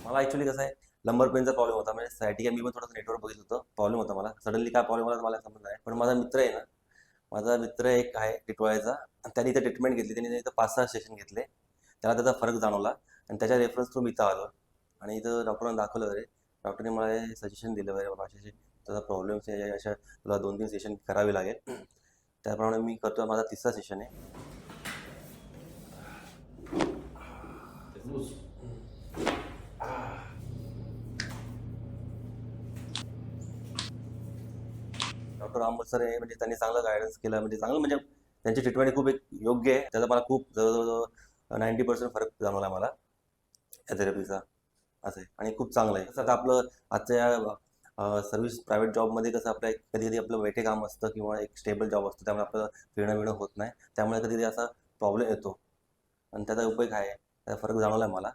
मला ॲक्च्युली कसं आहे, लंबर पेनचा प्रॉब्लेम होता. म्हणजे सायटिका मी पण थोडंसं नेटवर बघितलं होतं. प्रॉब्लेम होता मला. सडनली काय प्रॉब्लेम आला मला समजलं नाही. पण माझा मित्र आहे ना, माझा मित्र एक आहे टिटवाळ्याचा. त्यांनी इथं ट्रीटमेंट घेतली. त्यांनी इथं 5-6 सेशन घेतले. त्याला त्याचा फरक जाणवला आणि त्याच्या रेफरन्स थ्रू मी इथं आलो आणि इथं डॉक्टरांना दाखवलं वगैरे. डॉक्टरने मला हे सजेशन दिलं वगैरे, बाबा असे तुझा प्रॉब्लेम्स आहे, अशा तुला 2-3 सेशन करावे लागेल. त्याप्रमाणे मी करतोय. माझा 3रा सेशन आहे. डॉक्टर रामबोल सर आहे, म्हणजे त्यांनी चांगलं गायडन्स केलं, म्हणजे चांगलं, म्हणजे त्यांची ट्रीटमेंट खूप एक योग्य आहे. त्याचा मला खूप जवळ-जवळ 90% फरक जाणवला मला या थेरपीचा, असं आहे. आणि खूप चांगलं आहे. कसं आता आपलं आजच्या सर्व्हिस प्रायव्हेट जॉबमध्ये कसं आपलं कधी-कधी आपलं वेठे काम असतं किंवा एक स्टेबल जॉब असतो. त्यामुळे आपल्याला फिरणं-बिणं होत नाही. त्यामुळे कधी-कधी असा प्रॉब्लेम येतो आणि त्याचा उपयोग आहे. त्याचा फरक जाणवला मला.